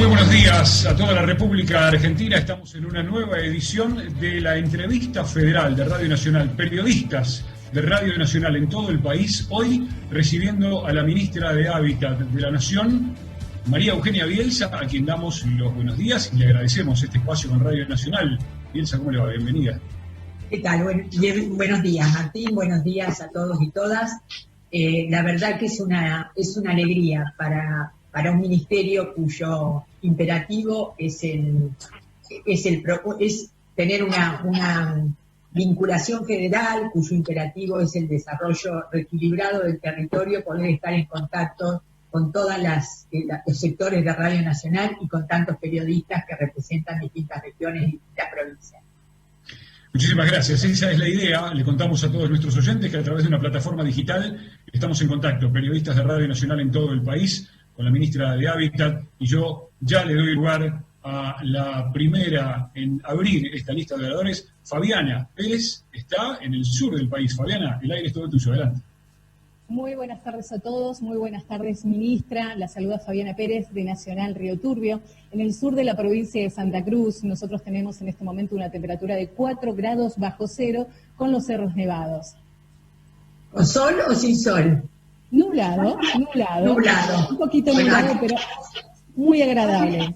Muy buenos días a toda la República Argentina. Estamos en una nueva edición de la entrevista federal de Radio Nacional. Periodistas de Radio Nacional en todo el país. Hoy recibiendo a la ministra de Hábitat de la Nación, María Eugenia Bielsa, a quien damos los buenos días y le agradecemos este espacio con Radio Nacional. Bielsa, ¿cómo le va? Bienvenida. ¿Qué tal? Buenos días, Martín. Buenos días a todos y todas. La verdad que es una alegría para un ministerio cuyo imperativo es tener una vinculación federal, cuyo imperativo es el desarrollo reequilibrado del territorio, poder estar en contacto con todos los sectores de Radio Nacional y con tantos periodistas que representan distintas regiones y distintas provincias. Muchísimas gracias. Esa es la idea. Le contamos a todos nuestros oyentes que a través de una plataforma digital estamos en contacto, periodistas de Radio Nacional en todo el país, con la ministra de Hábitat, y yo ya le doy lugar a la primera en abrir esta lista de oradores. Fabiana Pérez está en el sur del país. Fabiana, el aire es todo tuyo. Adelante. Muy buenas tardes a todos, muy buenas tardes, ministra. La saluda Fabiana Pérez de Nacional Río Turbio. En el sur de la provincia de Santa Cruz, nosotros tenemos en este momento una temperatura de 4 grados bajo cero con los cerros nevados. ¿Con sol o sin sol? Nublado. Un poquito nublado, pero muy agradable.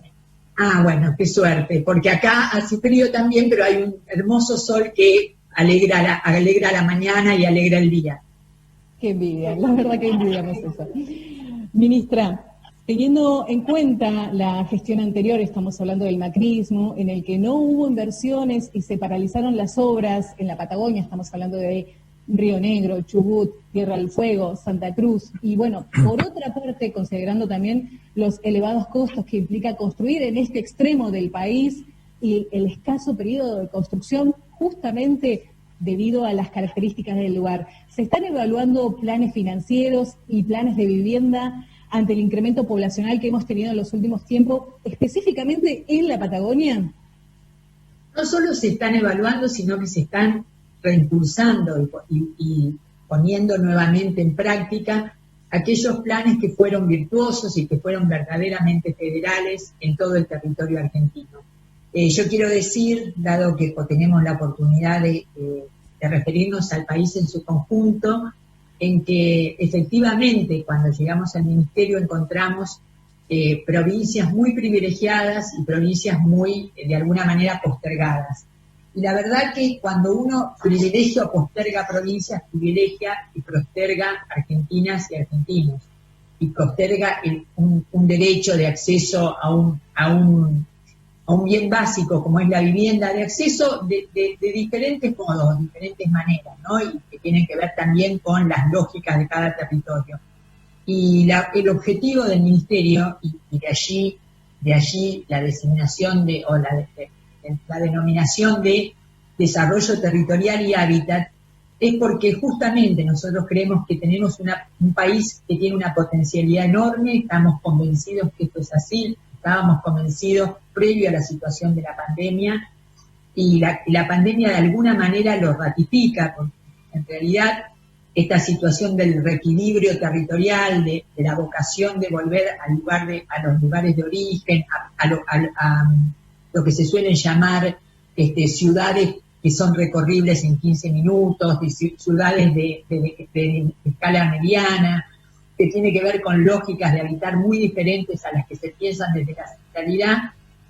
Ah, bueno, qué suerte, porque acá hace frío también, pero hay un hermoso sol que alegra la mañana y alegra el día. Qué envidia, la verdad que envidiamos eso. Ministra, teniendo en cuenta la gestión anterior, estamos hablando del macrismo, en el que no hubo inversiones y se paralizaron las obras en la Patagonia, estamos hablando de Río Negro, Chubut, Tierra del Fuego, Santa Cruz, y bueno, por otra parte, considerando también los elevados costos que implica construir en este extremo del país y el escaso periodo de construcción, justamente debido a las características del lugar. ¿Se están evaluando planes financieros y planes de vivienda ante el incremento poblacional que hemos tenido en los últimos tiempos, específicamente en la Patagonia? No solo se están evaluando, sino que se están reimpulsando y poniendo nuevamente en práctica aquellos planes que fueron virtuosos y que fueron verdaderamente federales en todo el territorio argentino. Yo quiero decir, dado que tenemos la oportunidad de referirnos al país en su conjunto, en que efectivamente cuando llegamos al ministerio encontramos provincias muy privilegiadas y provincias muy, de alguna manera, postergadas. Y la verdad que cuando uno privilegia o posterga provincias, privilegia y posterga argentinas y argentinos, y posterga un derecho de acceso a un bien básico como es la vivienda, de acceso de diferentes modos, diferentes maneras, ¿no? Y que tienen que ver también con las lógicas de cada territorio. Y el objetivo del ministerio, y de allí la designación la denominación de desarrollo territorial y hábitat, es porque justamente nosotros creemos que tenemos un país que tiene una potencialidad enorme, estamos convencidos que esto es así, estábamos convencidos previo a la situación de la pandemia, y la pandemia de alguna manera lo ratifica, porque en realidad esta situación del reequilibrio territorial, de la vocación de volver a los lugares de origen, a lo que se suelen llamar ciudades que son recorribles en 15 minutos, ciudades de escala mediana, que tiene que ver con lógicas de habitar muy diferentes a las que se piensan desde la centralidad,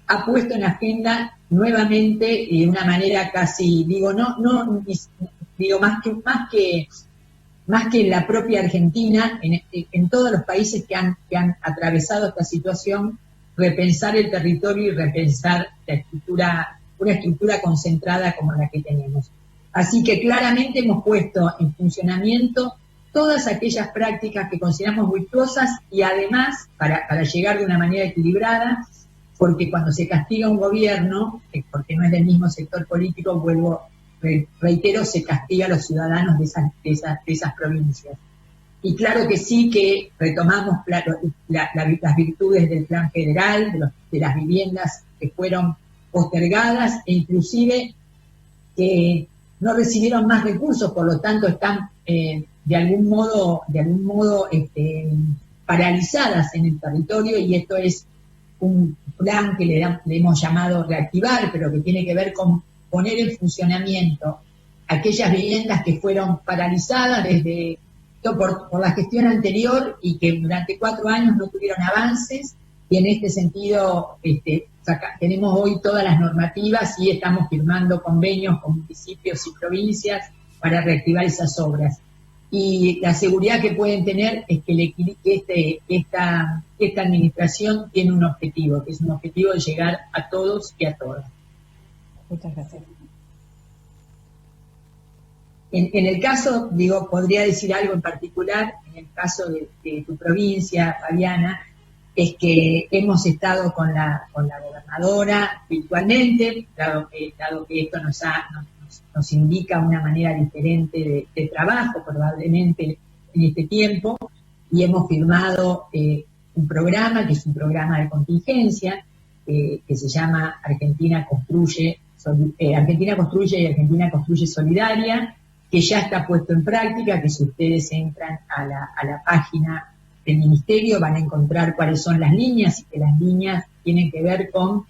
ha puesto en agenda nuevamente y de una manera casi, más que en la propia Argentina, en todos los países que han atravesado esta situación, repensar el territorio y repensar una estructura concentrada como la que tenemos. Así que claramente hemos puesto en funcionamiento todas aquellas prácticas que consideramos virtuosas y además, para llegar de una manera equilibrada, porque cuando se castiga un gobierno, porque no es del mismo sector político, reitero, se castiga a los ciudadanos de esas provincias. Y claro que sí que retomamos las virtudes del plan federal, de las viviendas que fueron postergadas e inclusive que no recibieron más recursos, por lo tanto están de algún modo paralizadas en el territorio, y esto es un plan que le hemos llamado reactivar, pero que tiene que ver con poner en funcionamiento aquellas viviendas que fueron paralizadas por la gestión anterior y que durante 4 años no tuvieron avances, y en este sentido tenemos hoy todas las normativas y estamos firmando convenios con municipios y provincias para reactivar esas obras. Y la seguridad que pueden tener es que esta administración tiene un objetivo, que es un objetivo de llegar a todos y a todas. Muchas gracias. En el caso, podría decir algo en particular, en el caso de tu provincia, Fabiana, es que hemos estado con la gobernadora virtualmente, dado que esto nos indica una manera diferente de trabajo, probablemente en este tiempo, y hemos firmado un programa, que es un programa de contingencia, que se llama Argentina Construye y Argentina Construye Solidaria, que ya está puesto en práctica, que si ustedes entran a la página del Ministerio van a encontrar cuáles son las líneas, y que las líneas tienen que ver con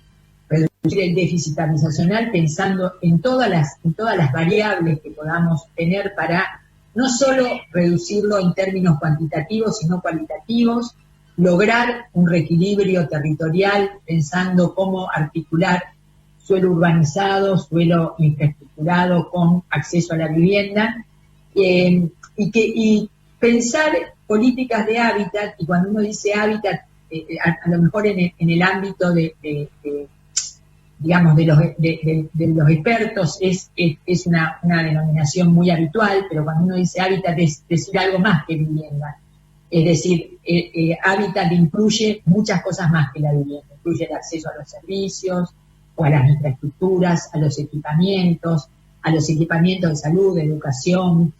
reducir el déficit habitacional, pensando en todas las variables que podamos tener para no solo reducirlo en términos cuantitativos, sino cualitativos, lograr un reequilibrio territorial, pensando cómo articular suelo urbanizado, suelo infraestructurado con acceso a la vivienda, y pensar políticas de hábitat, y cuando uno dice hábitat, a lo mejor en el ámbito de los expertos es una denominación muy habitual, pero cuando uno dice hábitat es decir algo más que vivienda. Es decir, hábitat incluye muchas cosas más que la vivienda, incluye el acceso a los servicios, o a las infraestructuras, a los equipamientos de salud, de educación,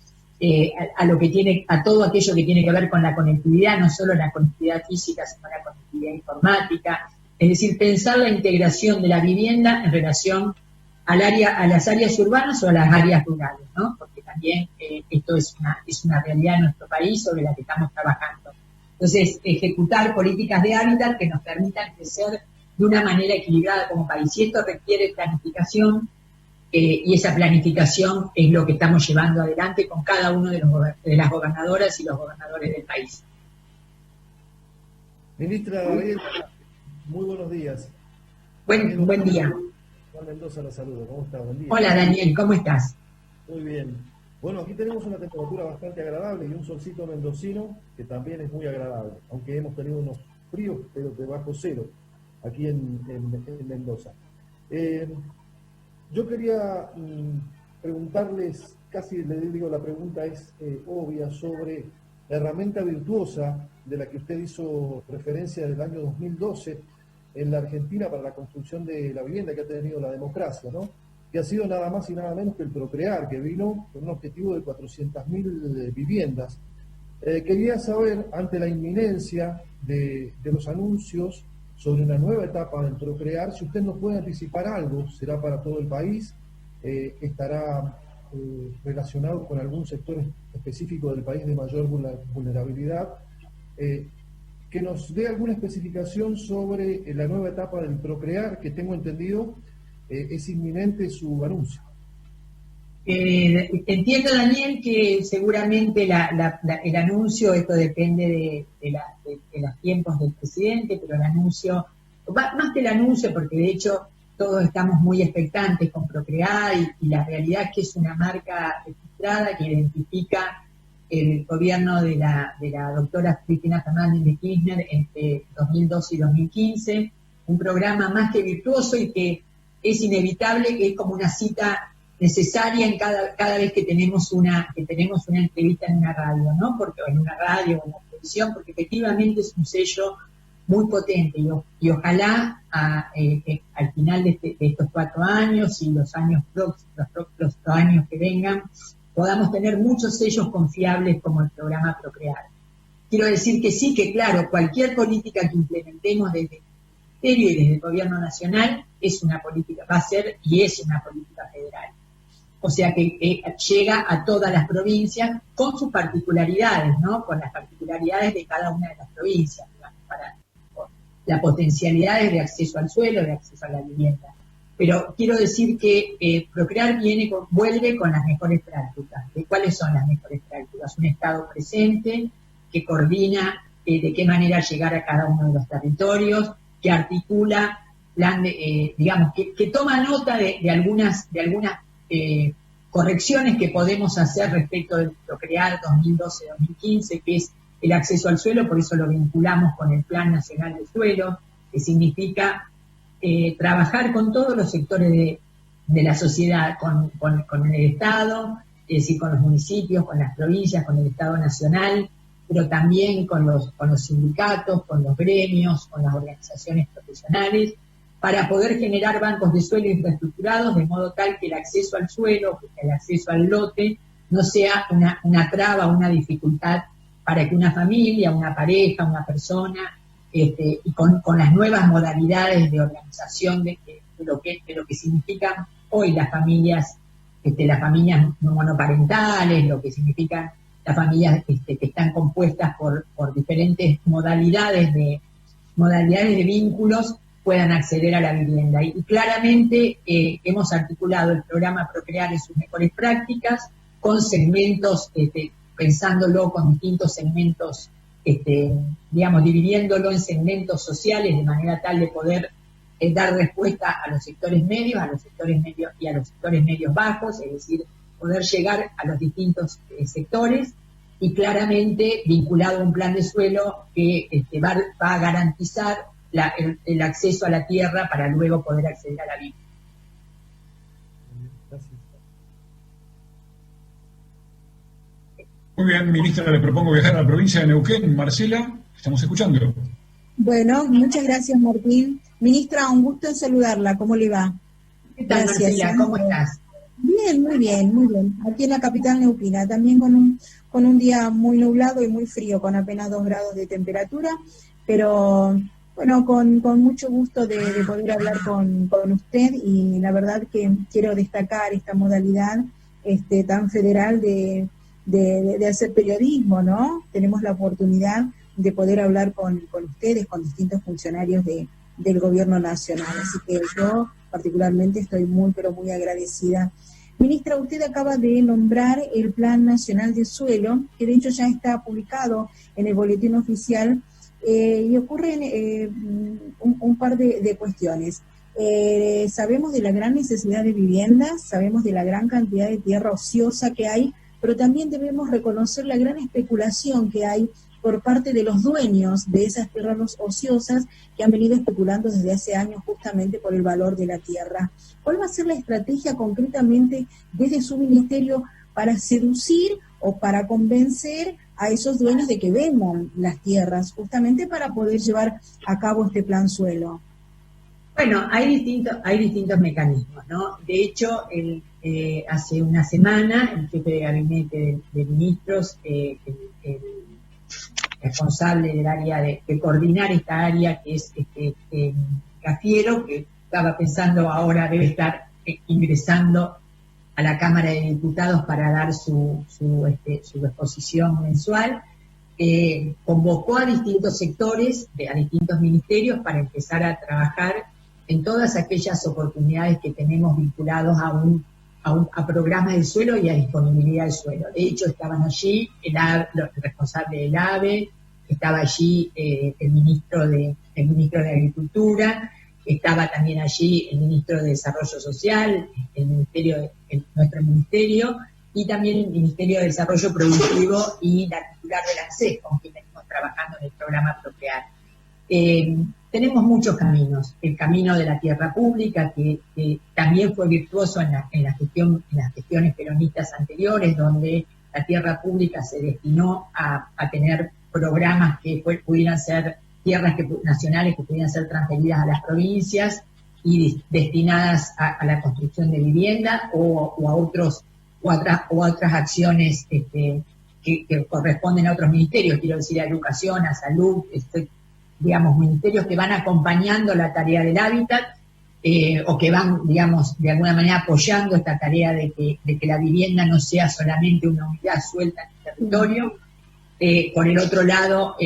a todo aquello que tiene que ver con la conectividad, no solo la conectividad física, sino la conectividad informática. Es decir, pensar la integración de la vivienda en relación a las áreas urbanas o a las áreas rurales, ¿no? Porque también esto es una realidad en nuestro país sobre la que estamos trabajando. Entonces, ejecutar políticas de hábitat que nos permitan crecer de una manera equilibrada como país. Y esto requiere planificación, y esa planificación es lo que estamos llevando adelante con cada uno de las gobernadoras y los gobernadores del país. Ministra Gabriela, muy buenos días. Buen día. Juan Mendoza la saludo. ¿Cómo estás? Buen día. Hola Daniel, ¿cómo estás? Muy bien. Bueno, aquí tenemos una temperatura bastante agradable y un solcito mendocino que también es muy agradable, aunque hemos tenido unos fríos, pero de bajo cero aquí en Mendoza. Yo quería preguntarles, casi les digo, la pregunta es obvia, sobre la herramienta virtuosa de la que usted hizo referencia del año 2012 en la Argentina para la construcción de la vivienda que ha tenido la democracia, ¿no? Que ha sido nada más y nada menos que el Procrear, que vino con un objetivo de 400.000 viviendas. Quería saber, ante la inminencia de los anuncios sobre una nueva etapa del Procrear, si usted nos puede anticipar algo. ¿Será para todo el país? ¿Estará relacionado con algún sector específico del país de mayor vulnerabilidad? Que nos dé alguna especificación sobre la nueva etapa del Procrear, que tengo entendido es inminente su anuncio. Entiendo, Daniel, que seguramente el anuncio, esto depende de los tiempos del presidente, pero el anuncio, más que el anuncio, porque de hecho todos estamos muy expectantes con Procrear, y la realidad es que es una marca registrada que identifica el gobierno de la doctora Cristina Fernández de Kirchner entre 2012 y 2015, un programa más que virtuoso y que es inevitable, que es como una cita necesaria en cada vez que tenemos una entrevista en una radio, ¿no? Porque en una radio o en la televisión, porque efectivamente es un sello muy potente, y ojalá al final de estos 4 años y los años próximos, los años que vengan, podamos tener muchos sellos confiables como el programa Procrear. Quiero decir que sí, que claro, cualquier política que implementemos desde el Ministerio y desde el Gobierno Nacional es una política, va a ser y es una política federal. O sea que llega a todas las provincias con sus particularidades, ¿no? Con las particularidades de cada una de las provincias, digamos, las potencialidades de acceso al suelo, de acceso a la vivienda. Pero quiero decir que Procrear vuelve con las mejores prácticas. ¿De cuáles son las mejores prácticas? Un Estado presente que coordina de qué manera llegar a cada uno de los territorios, que articula, digamos, que toma nota de algunas correcciones que podemos hacer respecto del Procrear 2012-2015, que es el acceso al suelo, por eso lo vinculamos con el Plan Nacional de Suelo, que significa trabajar con todos los sectores de la sociedad, con el Estado, es decir, con los municipios, con las provincias, con el Estado Nacional, pero también con los sindicatos, con los gremios, con las organizaciones profesionales, para poder generar bancos de suelo infraestructurados de modo tal que el acceso al suelo, que el acceso al lote, no sea una traba, una dificultad para que una familia, una pareja, una persona, y con las nuevas modalidades de organización de lo que significan hoy las familias monoparentales, lo que significan las familias que están compuestas por diferentes modalidades de vínculos, puedan acceder a la vivienda. Y claramente hemos articulado el programa Procrear en sus mejores prácticas, con segmentos, pensándolo con distintos segmentos, digamos, dividiéndolo en segmentos sociales de manera tal de poder dar respuesta a los sectores medios, a los sectores medios y a los sectores medios bajos, es decir, poder llegar a los distintos sectores, y claramente vinculado a un plan de suelo que va a garantizar el acceso a la tierra para luego poder acceder a la vivienda. Muy bien, ministra, le propongo viajar a la provincia de Neuquén. Marcela, estamos escuchando. Bueno, muchas gracias, Martín. Ministra, un gusto en saludarla. ¿Cómo le va? ¿Qué tal, Gracias. Marcela? ¿Cómo estás? Bien, muy bien, muy bien. Aquí en la capital neuquina, también con un día muy nublado y muy frío, con apenas 2 grados de temperatura, pero bueno, con mucho gusto de poder hablar con usted, y la verdad que quiero destacar esta modalidad tan federal de hacer periodismo, ¿no? Tenemos la oportunidad de poder hablar con ustedes, con distintos funcionarios del gobierno nacional, así que yo particularmente estoy muy, pero muy agradecida. Ministra, usted acaba de nombrar el Plan Nacional de Suelo, que de hecho ya está publicado en el boletín oficial, y ocurren un par de cuestiones. Sabemos de la gran necesidad de viviendas, sabemos de la gran cantidad de tierra ociosa que hay, pero también debemos reconocer la gran especulación que hay por parte de los dueños de esas tierras ociosas, que han venido especulando desde hace años justamente por el valor de la tierra. ¿Cuál va a ser la estrategia concretamente desde su ministerio para seducir o para convencer a esos dueños de que vendan las tierras, justamente para poder llevar a cabo este plan suelo? Bueno, hay distintos mecanismos, ¿no? De hecho, hace una semana el jefe de gabinete de ministros, el responsable del área de coordinar esta área, que es Cafiero, que estaba pensando ahora debe estar ingresando a la Cámara de Diputados para dar su exposición mensual, convocó a distintos sectores, a distintos ministerios, para empezar a trabajar en todas aquellas oportunidades que tenemos vinculados a programas de suelo y a disponibilidad de suelo. De hecho, estaban allí el responsable del AVE, estaba allí el ministro de Agricultura, estaba también allí el ministro de Desarrollo Social, nuestro ministerio, y también el Ministerio de Desarrollo Productivo y la titular del ANSES, con quien venimos trabajando en el programa Procrear. Tenemos muchos caminos. El camino de la tierra pública, que también fue virtuoso en las gestiones peronistas anteriores, donde la tierra pública se destinó a tener programas que pudieran ser tierras nacionales que pudieran ser transferidas a las provincias y destinadas a la construcción de vivienda o a otras acciones que corresponden a otros ministerios, quiero decir, a educación, a salud, digamos, ministerios que van acompañando la tarea del hábitat, o que van, digamos, de alguna manera apoyando esta tarea de que la vivienda no sea solamente una unidad suelta en el territorio. Por el otro lado,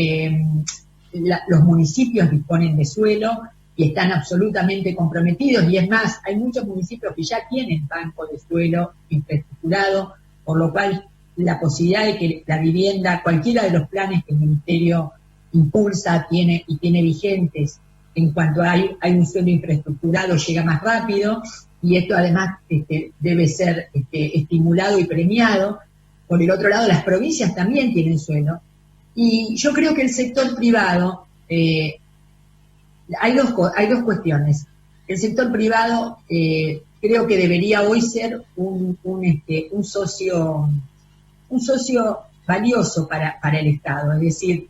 los municipios disponen de suelo y están absolutamente comprometidos, y es más, hay muchos municipios que ya tienen banco de suelo infraestructurado, por lo cual la posibilidad de que la vivienda, cualquiera de los planes que el Ministerio impulsa tiene vigentes, en cuanto hay un suelo infraestructurado, llega más rápido, y esto además debe ser estimulado y premiado. Por el otro lado, las provincias también tienen suelo, y yo creo que el sector privado, hay dos cuestiones. El sector privado creo que debería hoy ser un socio valioso para el Estado, es decir,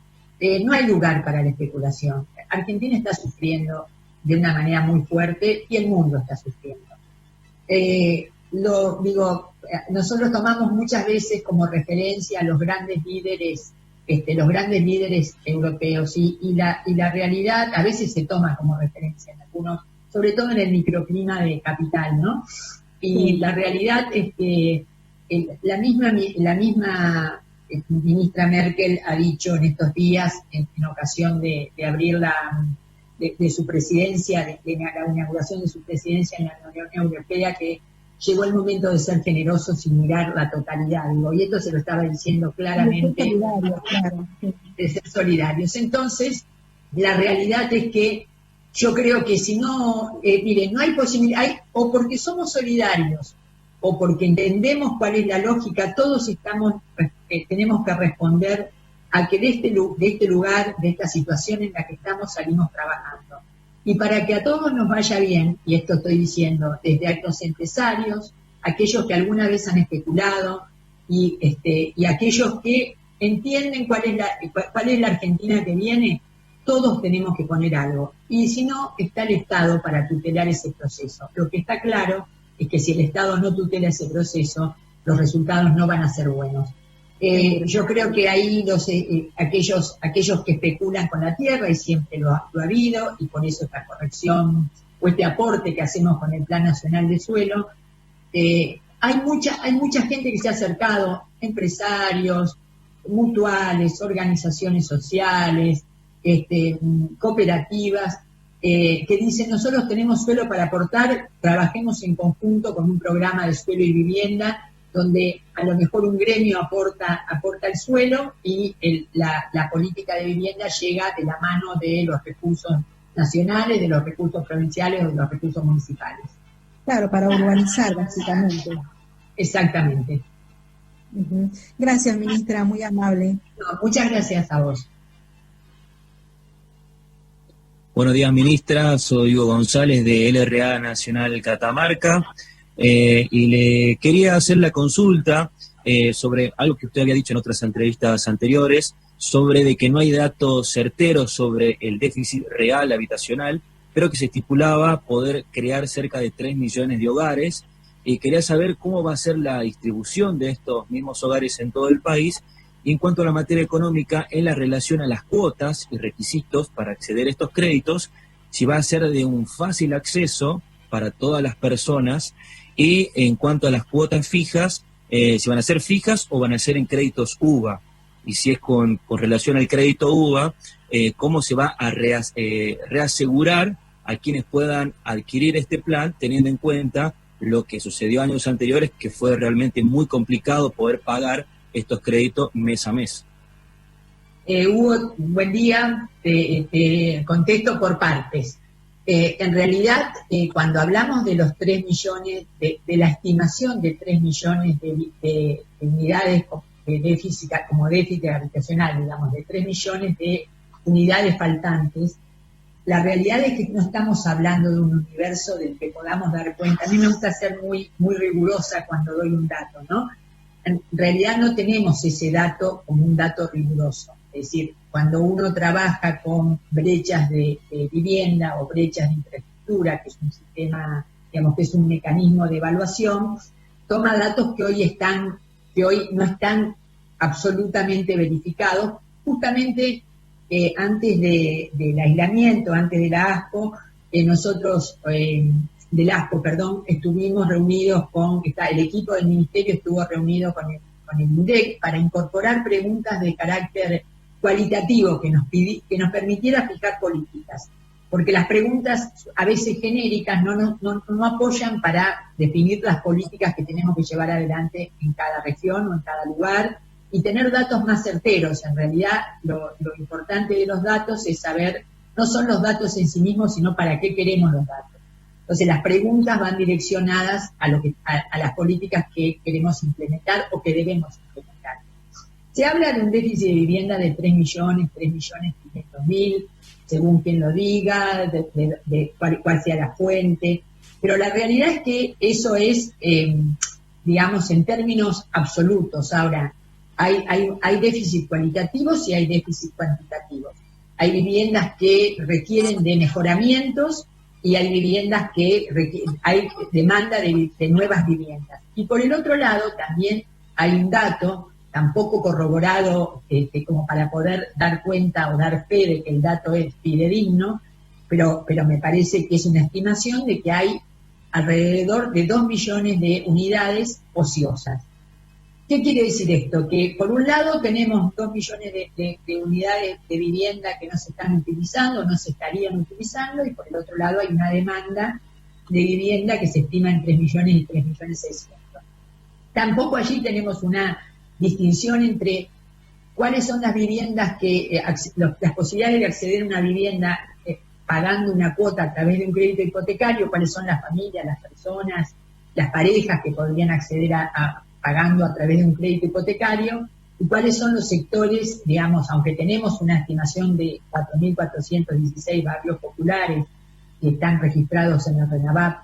no hay lugar para la especulación. Argentina está sufriendo de una manera muy fuerte y el mundo está sufriendo. Nosotros tomamos muchas veces como referencia a los grandes líderes europeos y la realidad a veces se toma como referencia en algunos, sobre todo en el microclima de capital, ¿no? Y la realidad es que la misma ministra Merkel ha dicho en estos días, en ocasión de abrir de su presidencia, de la inauguración de su presidencia en la Unión Europea, que llegó el momento de ser generosos sin mirar la totalidad, y esto se lo estaba diciendo claramente, de ser solidarios. Entonces, la realidad es que yo creo que si no, no hay posibilidad, o porque somos solidarios, o porque entendemos cuál es la lógica, todos tenemos que responder a que de este lugar, de esta situación en la que estamos, salimos trabajando. Y para que a todos nos vaya bien, y esto estoy diciendo, desde los empresarios, aquellos que alguna vez han especulado, y aquellos que entienden cuál es la Argentina que viene, todos tenemos que poner algo. Y si no, está el Estado para tutelar ese proceso. Lo que está claro es que si el Estado no tutela ese proceso, los resultados no van a ser buenos. Yo creo que ahí aquellos que especulan con la tierra, y siempre lo ha habido, y por eso esta corrección o este aporte que hacemos con el Plan Nacional de Suelo, hay mucha gente que se ha acercado, empresarios, mutuales, organizaciones sociales, cooperativas, que dicen: nosotros tenemos suelo para aportar, trabajemos en conjunto con un programa de suelo y vivienda, donde a lo mejor un gremio aporta el suelo y la política de vivienda llega de la mano de los recursos nacionales, de los recursos provinciales o de los recursos municipales. Claro, para urbanizar, básicamente. Exactamente. Uh-huh. Gracias, ministra, muy amable. No, muchas gracias a vos. Buenos días, ministra. Soy Hugo González de LRA Nacional Catamarca. Y le quería hacer la consulta sobre algo que usted había dicho en otras entrevistas anteriores, sobre de que no hay datos certeros sobre el déficit real habitacional, pero que se estipulaba poder crear cerca de 3 millones de hogares, y quería saber cómo va a ser la distribución de estos mismos hogares en todo el país, y en cuanto a la materia económica, en la relación a las cuotas y requisitos para acceder a estos créditos, si va a ser de un fácil acceso para todas las personas. Y en cuanto a las cuotas fijas, si van a ser fijas o van a ser en créditos UVA. Y si es con relación al crédito UVA, cómo se va a reasegurar a quienes puedan adquirir este plan, teniendo en cuenta lo que sucedió años anteriores, que fue realmente muy complicado poder pagar estos créditos mes a mes. Hugo, buen día. Te contesto por partes. En realidad, cuando hablamos de los 3 millones, de la estimación de 3 millones de unidades de déficit, como déficit habitacional, digamos, de 3 millones de unidades faltantes, la realidad es que no estamos hablando de un universo del que podamos dar cuenta. A mí me gusta ser muy, muy rigurosa cuando doy un dato, ¿no? En realidad no tenemos ese dato como un dato riguroso. Es decir, cuando uno trabaja con brechas de vivienda o brechas de infraestructura, que es un sistema, digamos, que es un mecanismo de evaluación, toma datos que hoy no están absolutamente verificados. Justamente antes del aislamiento, antes de la ASPO, nosotros, del ASPO, estuvimos reunidos el equipo del Ministerio estuvo reunido con el INDEC para incorporar preguntas de carácter cualitativo que nos permitiera fijar políticas, porque las preguntas a veces genéricas no apoyan para definir las políticas que tenemos que llevar adelante en cada región o en cada lugar, y tener datos más certeros. En realidad, lo importante de los datos es saber, no son los datos en sí mismos, sino para qué queremos los datos. Entonces, las preguntas van direccionadas a las políticas que queremos implementar o que debemos implementar. Se habla de un déficit de vivienda de 3.500.000, según quien lo diga, de cuál sea la fuente, pero la realidad es que eso es, digamos, en términos absolutos. Ahora, hay déficit cualitativos y hay déficit cuantitativos. Hay viviendas que requieren de mejoramientos y hay viviendas que hay demanda de nuevas viviendas. Y por el otro lado también hay un dato, tampoco corroborado como para poder dar cuenta o dar fe de que el dato es fidedigno, pero me parece que es una estimación de que hay alrededor de 2 millones de unidades ociosas. ¿Qué quiere decir esto? Que por un lado tenemos 2 millones de unidades de vivienda que no se están utilizando, no se estarían utilizando, y por el otro lado hay una demanda de vivienda que se estima en 3 millones y 3 millones 600. Tampoco allí tenemos una distinción entre cuáles son las viviendas que, las posibilidades de acceder a una vivienda pagando una cuota a través de un crédito hipotecario, cuáles son las familias, las personas, las parejas que podrían acceder pagando a través de un crédito hipotecario, y cuáles son los sectores, digamos, aunque tenemos una estimación de 4.416 barrios populares que están registrados en el RENAVAP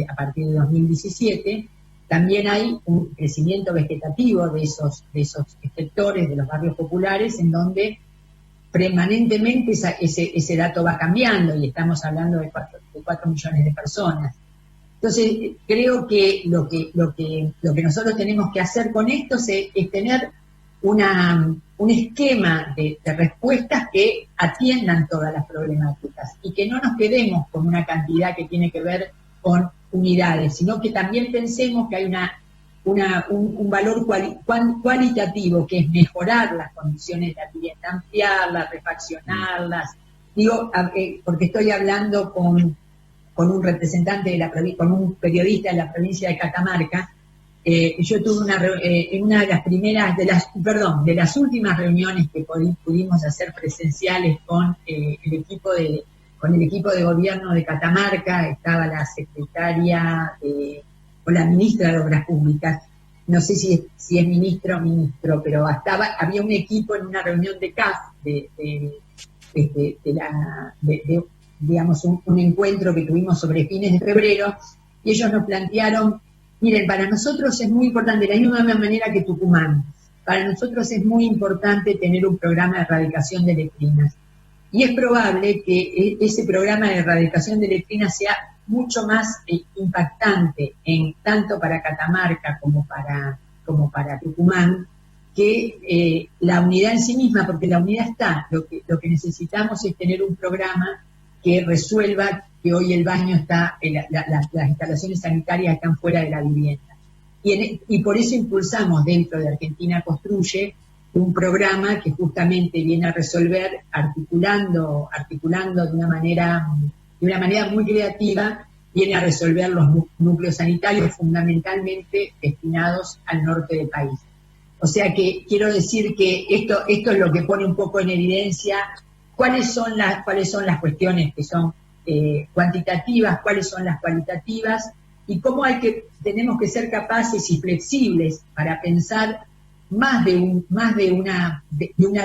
a partir de 2017, también hay un crecimiento vegetativo de esos sectores de los barrios populares, en donde permanentemente ese dato va cambiando, y estamos hablando de 4 millones de personas. Entonces, creo que lo que nosotros tenemos que hacer con esto es tener un esquema de respuestas que atiendan todas las problemáticas y que no nos quedemos con una cantidad que tiene que ver con unidades, sino que también pensemos que hay un valor cualitativo, que es mejorar las condiciones de la vivienda, ampliarlas, refaccionarlas. Digo, porque estoy hablando con un representante con un periodista de la provincia de Catamarca. Yo tuve en una de las primeras, de las últimas reuniones que pudimos hacer presenciales con el equipo de gobierno de Catamarca, estaba la secretaria o la ministra de Obras Públicas, no sé si es ministro o ministro, pero había un equipo en una reunión de CAF, digamos, un encuentro que tuvimos sobre fines de febrero, y ellos nos plantearon: miren, para nosotros es muy importante, de la misma manera que Tucumán, para nosotros es muy importante tener un programa de erradicación de letrinas. Y es probable que ese programa de erradicación de letrinas sea mucho más impactante, tanto para Catamarca como para Tucumán, que la unidad en sí misma, porque la unidad está. Lo que necesitamos es tener un programa que resuelva que hoy el baño está, las instalaciones sanitarias están fuera de la vivienda. Y por eso impulsamos dentro de Argentina Construye un programa que justamente viene a resolver, articulando de una manera muy creativa, viene a resolver los núcleos sanitarios fundamentalmente destinados al norte del país. O sea que quiero decir que esto es lo que pone un poco en evidencia cuáles son las cuestiones que son cuantitativas, cuáles son las cualitativas, y cómo tenemos que ser capaces y flexibles para pensar más de una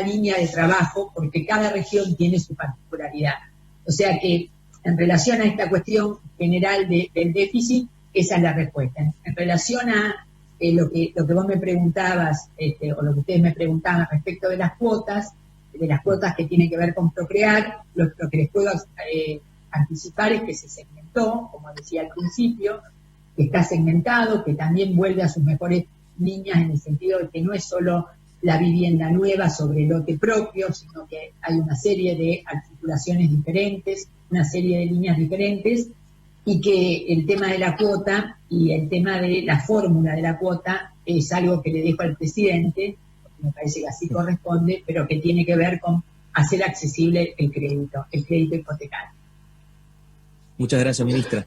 línea de trabajo, porque cada región tiene su particularidad. O sea que en relación a esta cuestión general del déficit, esa es la respuesta. En relación a lo que vos me preguntabas, o lo que ustedes me preguntaban respecto de las cuotas que tienen que ver con Procrear, lo que les puedo anticipar es que se segmentó, como decía al principio, que está segmentado, que también vuelve a sus mejores líneas, en el sentido de que no es solo la vivienda nueva sobre lote propio, sino que hay una serie de articulaciones diferentes, una serie de líneas diferentes, y que el tema de la cuota y el tema de la fórmula de la cuota es algo que le dejo al presidente, me parece que así corresponde, pero que tiene que ver con hacer accesible el crédito hipotecario. Muchas gracias, ministra.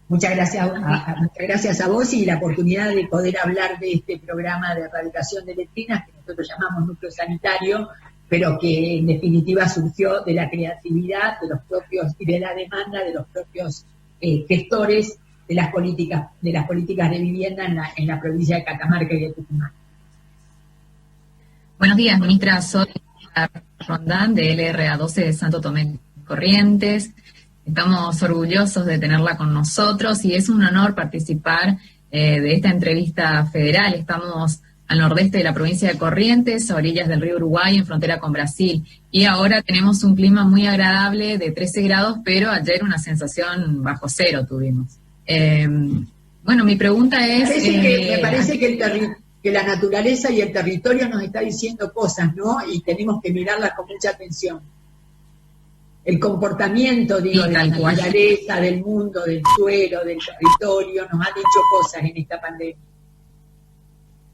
Muchas gracias a vos y la oportunidad de poder hablar de este programa de erradicación de letrinas que nosotros llamamos núcleo sanitario, pero que en definitiva surgió de la creatividad de los propios y de la demanda de los propios gestores de las políticas de vivienda en la provincia de Catamarca y de Tucumán. Buenos días, ministra. Soy Rondán de LRA 12 de Santo Tomé Corrientes. Estamos orgullosos de tenerla con nosotros y es un honor participar de esta entrevista federal. Estamos al nordeste de la provincia de Corrientes, a orillas del río Uruguay, en frontera con Brasil. Y ahora tenemos un clima muy agradable de 13 grados, pero ayer una sensación bajo cero tuvimos. Bueno, mi pregunta es... Me parece que la naturaleza y el territorio nos está diciendo cosas, ¿no? Y tenemos que mirarlas con mucha atención. El comportamiento, digo, de la naturaleza, del mundo, del suelo, del territorio, nos ha dicho cosas en esta pandemia.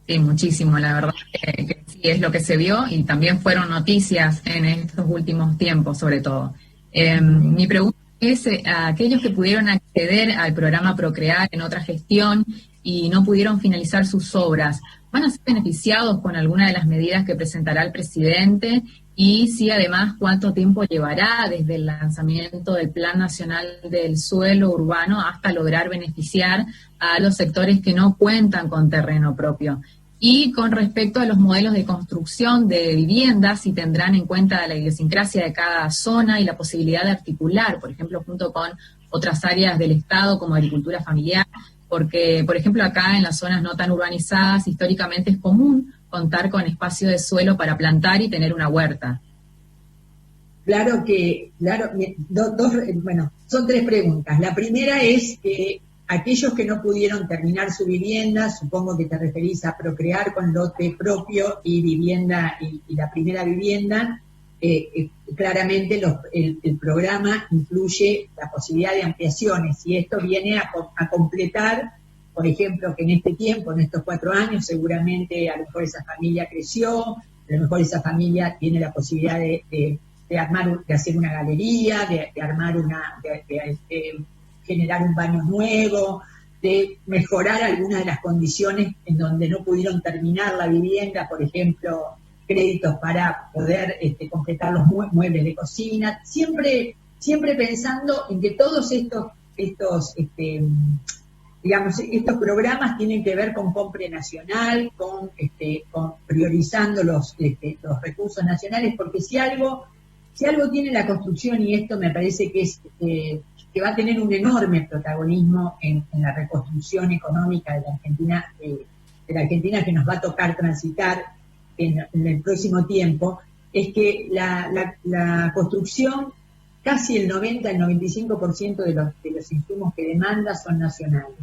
Sí, muchísimo, la verdad que sí es lo que se vio y también fueron noticias en estos últimos tiempos, sobre todo. Mi pregunta es a aquellos que pudieron acceder al programa Procrear en otra gestión y no pudieron finalizar sus obras, ¿van a ser beneficiados con alguna de las medidas que presentará el presidente? Y si además, ¿cuánto tiempo llevará desde el lanzamiento del Plan Nacional del Suelo Urbano hasta lograr beneficiar a los sectores que no cuentan con terreno propio? Y con respecto a los modelos de construcción de viviendas, si tendrán en cuenta la idiosincrasia de cada zona y la posibilidad de articular, por ejemplo, junto con otras áreas del Estado como agricultura familiar, porque, por ejemplo, acá en las zonas no tan urbanizadas, históricamente es común contar con espacio de suelo para plantar y tener una huerta. Claro, son tres preguntas. La primera es que aquellos que no pudieron terminar su vivienda, supongo que te referís a Procrear con lote propio y vivienda y la primera vivienda, claramente el programa incluye la posibilidad de ampliaciones y esto viene a completar, por ejemplo, que en este tiempo, en estos 4 años, seguramente a lo mejor esa familia creció, a lo mejor esa familia tiene la posibilidad de hacer una galería, de generar un baño nuevo, de mejorar algunas de las condiciones en donde no pudieron terminar la vivienda, por ejemplo, créditos para poder completar los muebles de cocina, siempre pensando en que todos estos programas tienen que ver con compra nacional, con priorizando los recursos nacionales, porque si algo tiene la construcción, y esto me parece que es que va a tener un enorme protagonismo en la reconstrucción económica de la Argentina que nos va a tocar transitar en el próximo tiempo, es que la construcción, casi el 90 al 95% de los insumos que demanda son nacionales.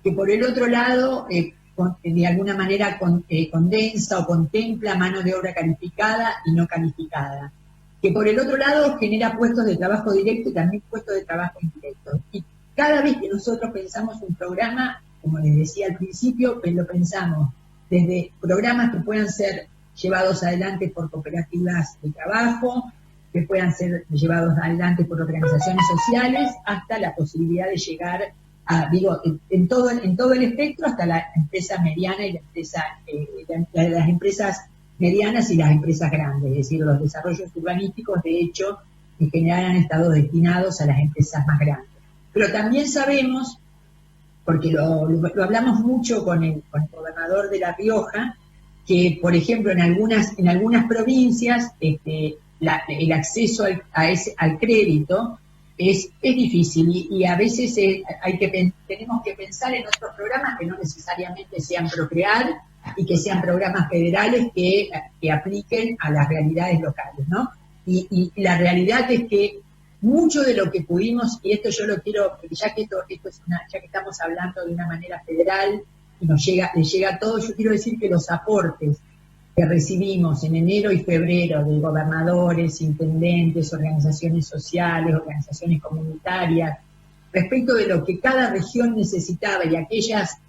Que por el otro lado, de alguna manera condensa o contempla mano de obra calificada y no calificada. Que por el otro lado genera puestos de trabajo directo y también puestos de trabajo indirecto. Y cada vez que nosotros pensamos un programa, como les decía al principio, pues lo pensamos desde programas que puedan ser llevados adelante por cooperativas de trabajo, que puedan ser llevados adelante por organizaciones sociales, hasta la posibilidad de llegar en todo el espectro, hasta la empresa mediana y las empresas medianas y las empresas grandes, es decir, los desarrollos urbanísticos, de hecho, en general han estado destinados a las empresas más grandes. Pero también sabemos, porque lo hablamos mucho con el gobernador de La Rioja, que, por ejemplo, en algunas provincias el acceso al crédito es difícil y a veces tenemos que pensar en otros programas que no necesariamente sean Procrear y que sean programas federales que apliquen a las realidades locales, ¿no? Y la realidad es que mucho de lo que pudimos, y esto yo lo quiero, ya que estamos hablando de una manera federal y le llega a todo, yo quiero decir que los aportes que recibimos en enero y febrero de gobernadores, intendentes, organizaciones sociales, organizaciones comunitarias, respecto de lo que cada región necesitaba y aquellas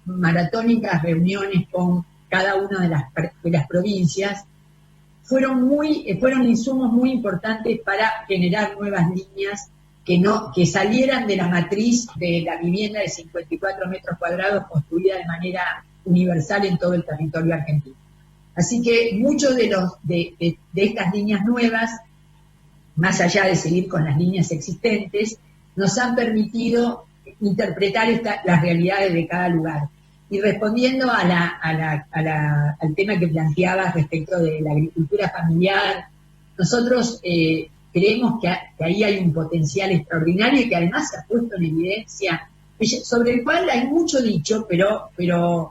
maratónicas reuniones con cada una de las provincias, fueron insumos muy importantes para generar nuevas líneas que salieran de la matriz de la vivienda de 54 metros cuadrados construida de manera universal en todo el territorio argentino. Así que muchos de estas líneas nuevas, más allá de seguir con las líneas existentes, nos han permitido interpretar las realidades de cada lugar. Y respondiendo al tema que planteabas respecto de la agricultura familiar, nosotros creemos que ahí hay un potencial extraordinario y que además se ha puesto en evidencia, sobre el cual hay mucho dicho, pero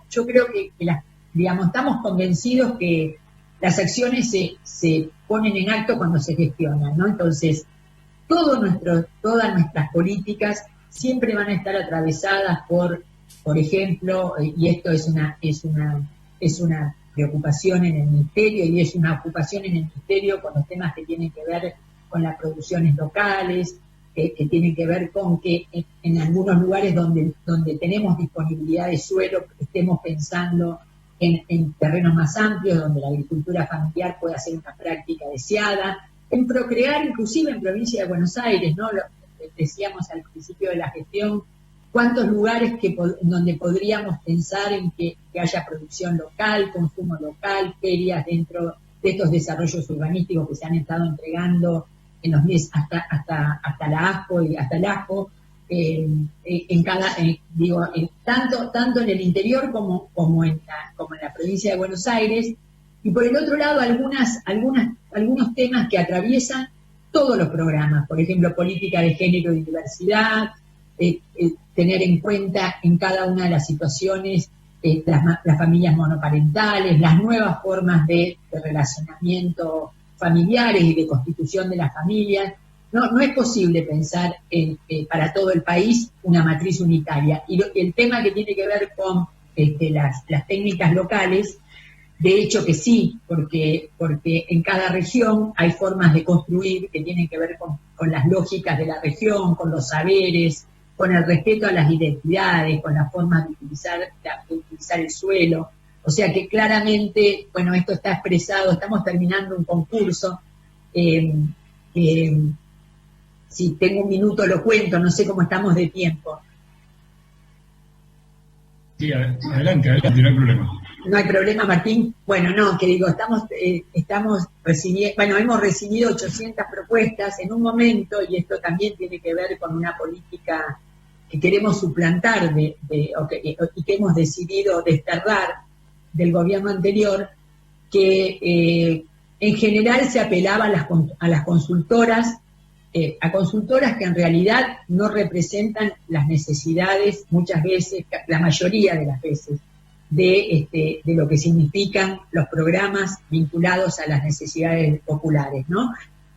yo creo que estamos convencidos que las acciones se ponen en acto cuando se gestionan, ¿no? Entonces, todas nuestras políticas siempre van a estar atravesadas por ejemplo, y esto es una preocupación en el Ministerio y es una ocupación en el Ministerio con los temas que tienen que ver con las producciones locales, que tienen que ver con que en algunos lugares donde tenemos disponibilidad de suelo estemos pensando en terrenos más amplios, donde la agricultura familiar pueda ser una práctica deseada, en procrear inclusive en provincia de Buenos Aires, ¿no? Decíamos al principio de la gestión, cuántos lugares donde podríamos pensar en que haya producción local, consumo local, ferias dentro de estos desarrollos urbanísticos que se han estado entregando en los meses hasta la ASPO y hasta el ASPO, tanto en el interior como en la provincia de Buenos Aires, y por el otro lado algunos temas que atraviesan todos los programas, por ejemplo, política de género y diversidad, tener en cuenta en cada una de las situaciones las familias monoparentales, las nuevas formas de relacionamiento familiares y de constitución de las familias. No es posible pensar para todo el país una matriz unitaria. Y el tema que tiene que ver con las técnicas locales, de hecho que sí, porque en cada región hay formas de construir que tienen que ver con las lógicas de la región, con los saberes, con el respeto a las identidades, con las formas de utilizar el suelo. O sea que claramente, bueno, esto está expresado, estamos terminando un concurso. Si tengo un minuto lo cuento, no sé cómo estamos de tiempo. Sí, adelante, no hay problema. No hay problema, Martín. Bueno, no, que digo, estamos recibiendo, hemos recibido 800 propuestas en un momento, y esto también tiene que ver con una política que queremos suplantar y que hemos decidido desterrar del gobierno anterior, que en general se apelaba a las consultoras, a consultoras que en realidad no representan las necesidades, muchas veces, la mayoría de las veces, de lo que significan los programas vinculados a las necesidades populares, ¿no?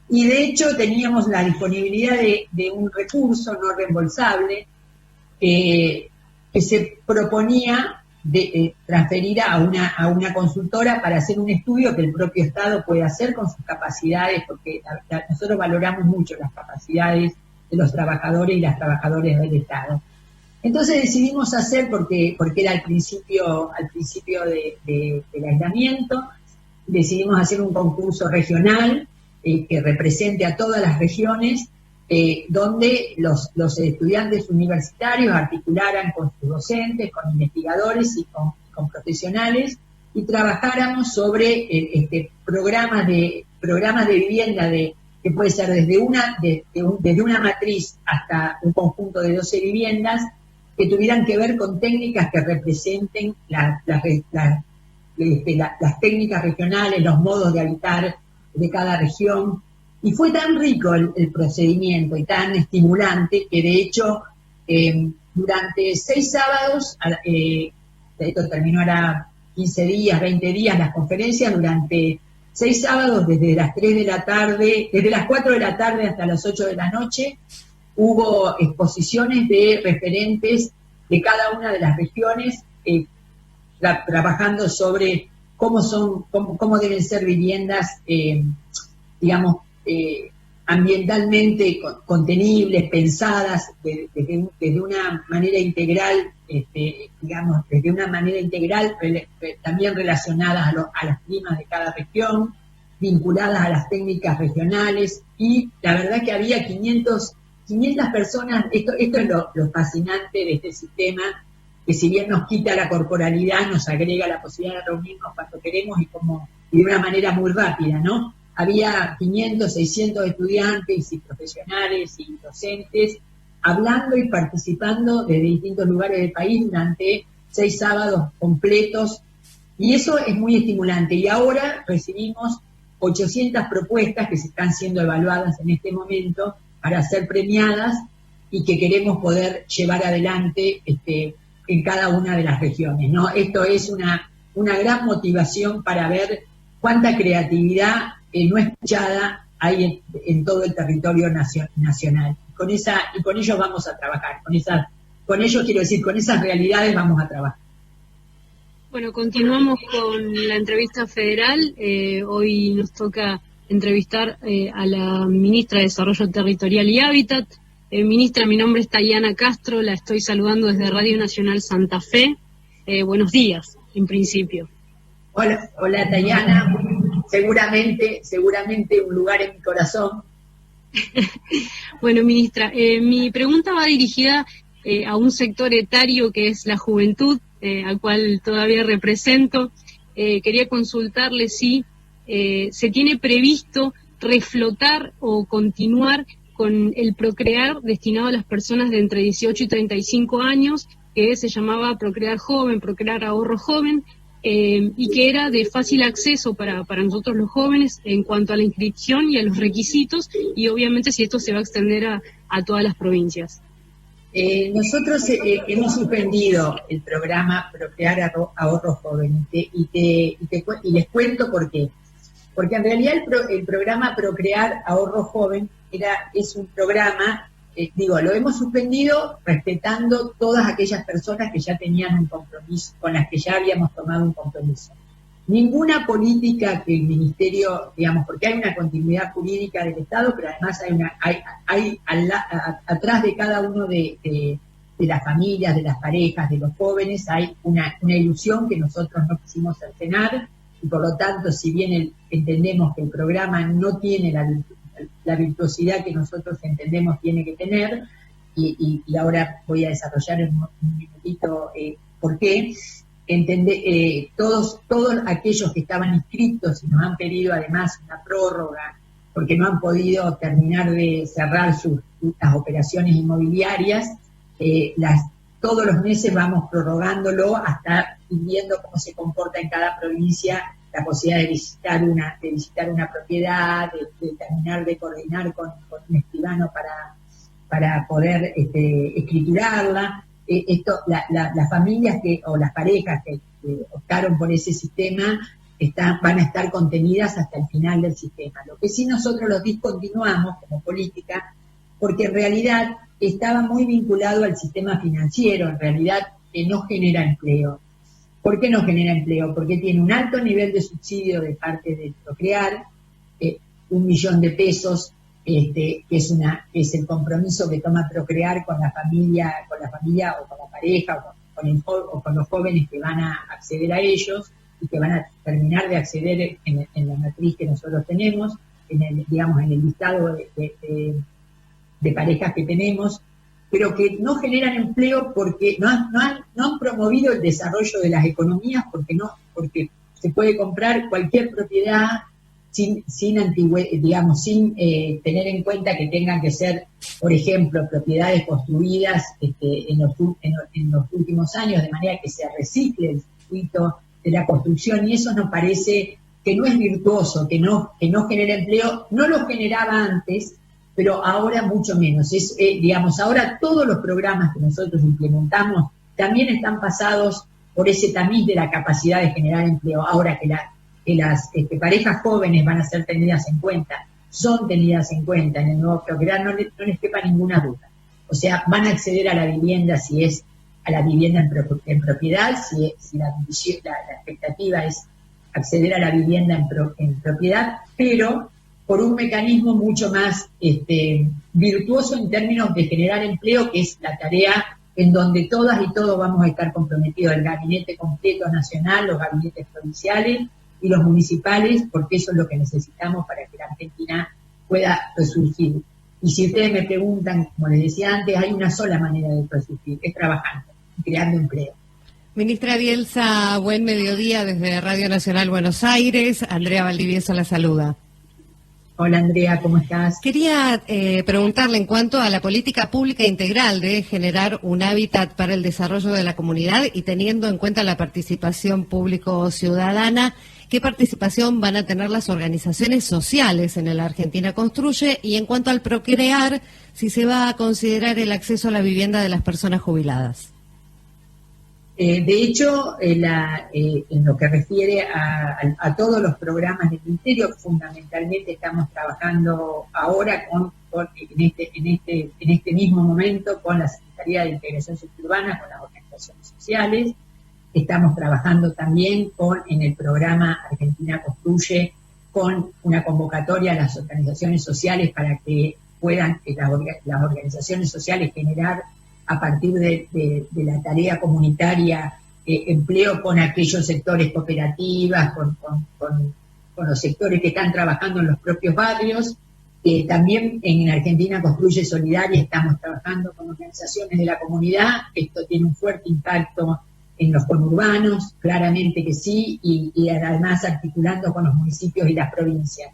Y de hecho teníamos la disponibilidad de un recurso no reembolsable que se proponía transferir a una consultora para hacer un estudio que el propio Estado puede hacer con sus capacidades, porque nosotros valoramos mucho las capacidades de los trabajadores y las trabajadoras del Estado. Entonces decidimos hacer, porque era al principio del aislamiento, decidimos hacer un concurso regional que represente a todas las regiones, donde los estudiantes universitarios articularan con sus docentes, con investigadores y con profesionales, y trabajáramos sobre programas de vivienda que puede ser desde una matriz hasta un conjunto de 12 viviendas, que tuvieran que ver con técnicas que representen las técnicas regionales, los modos de habitar de cada región. Y fue tan rico el procedimiento y tan estimulante que, de hecho, durante 6 sábados, esto terminó ahora 15 días, 20 días, las conferencias, durante 6 sábados, desde las 3 de la tarde, desde las 4 de la tarde hasta las 8 de la noche, hubo exposiciones de referentes de cada una de las regiones, trabajando sobre cómo deben ser viviendas, ambientalmente contenibles, pensadas desde una manera integral, digamos, desde una manera integral, también relacionadas a los climas de cada región, vinculadas a las técnicas regionales, y la verdad que había 500 personas. Esto es lo fascinante de este sistema, que si bien nos quita la corporalidad, nos agrega la posibilidad de reunirnos cuando queremos y de una manera muy rápida, ¿no? Había 500, 600 estudiantes y profesionales y docentes hablando y participando desde distintos lugares del país durante 6 sábados completos, y eso es muy estimulante. Y ahora recibimos 800 propuestas que se están siendo evaluadas en este momento para ser premiadas y que queremos poder llevar adelante en cada una de las regiones, ¿no? Esto es una gran motivación para ver cuánta creatividad no escuchada hay en todo el territorio nacional. Y con ellos vamos a trabajar, con ellos quiero decir, con esas realidades vamos a trabajar. Bueno, continuamos con la entrevista federal. Hoy nos toca entrevistar a la ministra de Desarrollo Territorial y Hábitat. Ministra, mi nombre es Tayana Castro, la estoy saludando desde Radio Nacional Santa Fe. Buenos días, en principio. Hola Tayana, seguramente un lugar en mi corazón. Bueno, ministra, mi pregunta va dirigida a un sector etario que es la juventud, al cual todavía represento. Quería consultarle si se tiene previsto reflotar o continuar con el Procrear destinado a las personas de entre 18 y 35 años, que se llamaba Procrear Joven, Procrear Ahorro Joven, y que era de fácil acceso para nosotros los jóvenes en cuanto a la inscripción y a los requisitos, y obviamente si esto se va a extender a todas las provincias. Nosotros hemos suspendido el programa Procrear Ahorro Joven, y les cuento por qué. Porque en realidad el programa Procrear Ahorro Joven es un programa, lo hemos suspendido respetando todas aquellas personas que ya tenían un compromiso, con las que ya habíamos tomado un compromiso. Ninguna política que el Ministerio, porque hay una continuidad jurídica del Estado, pero además hay atrás de cada uno de las familias, de las parejas, de los jóvenes, hay una ilusión que nosotros no quisimos cercenar, y por lo tanto, si bien entendemos que el programa no tiene la virtuosidad que nosotros entendemos tiene que tener, y ahora voy a desarrollar en un minutito por qué, todos aquellos que estaban inscritos y nos han pedido además una prórroga porque no han podido terminar de cerrar las operaciones inmobiliarias, todos los meses vamos prorrogándolo hasta viendo cómo se comporta en cada provincia la posibilidad de visitar una propiedad, de terminar de coordinar con un escribano para poder escriturarla. Las familias o las parejas que optaron por ese sistema van a estar contenidas hasta el final del sistema. Lo que sí nosotros los discontinuamos como política, porque en realidad estaba muy vinculado al sistema financiero, en realidad que no genera empleo. ¿Por qué no genera empleo? Porque tiene un alto nivel de subsidio de parte de Procrear, 1 millón de pesos, que es el compromiso que toma Procrear con la familia o con la pareja o con los jóvenes que van a acceder a ellos y que van a terminar de acceder en la matriz que nosotros tenemos, en el listado de parejas que tenemos, pero que no generan empleo porque no han promovido el desarrollo de las economías, porque se puede comprar cualquier propiedad sin tener en cuenta que tengan que ser, por ejemplo, propiedades construidas en los últimos años, de manera que se recicle el circuito de la construcción, y eso nos parece que no es virtuoso, que no genera empleo. No lo generaba antes, pero ahora mucho menos. Ahora todos los programas que nosotros implementamos también están pasados por ese tamiz de la capacidad de generar empleo. Ahora que las parejas jóvenes van a ser tenidas en cuenta, son tenidas en cuenta en el nuevo programa, no les quepa ninguna duda. O sea, van a acceder a la vivienda si es a la vivienda en propiedad, si la expectativa es acceder a la vivienda en propiedad, pero por un mecanismo mucho más virtuoso en términos de generar empleo, que es la tarea en donde todas y todos vamos a estar comprometidos, el gabinete completo nacional, los gabinetes provinciales y los municipales, porque eso es lo que necesitamos para que la Argentina pueda resurgir. Y si ustedes me preguntan, como les decía antes, hay una sola manera de resurgir, es trabajando, creando empleo. Ministra Bielsa, buen mediodía desde Radio Nacional Buenos Aires. Andrea Valdivieso la saluda. Hola Andrea, ¿cómo estás? Quería preguntarle en cuanto a la política pública integral de generar un hábitat para el desarrollo de la comunidad y teniendo en cuenta la participación público-ciudadana, ¿qué participación van a tener las organizaciones sociales en el Argentina Construye? Y en cuanto al Procrear, si se va a considerar el acceso a la vivienda de las personas jubiladas. De hecho, en lo que refiere a todos los programas del Ministerio, fundamentalmente estamos trabajando ahora en este mismo momento con la Secretaría de Integración Suburbana, con las organizaciones sociales. Estamos trabajando también en el programa Argentina Construye, con una convocatoria a las organizaciones sociales para que puedan las organizaciones sociales generar a partir de la tarea comunitaria, empleo con aquellos sectores cooperativas, con los sectores que están trabajando en los propios barrios. También en Argentina Construye Solidaria estamos trabajando con organizaciones de la comunidad. Esto tiene un fuerte impacto en los conurbanos, claramente que sí, y además articulando con los municipios y las provincias.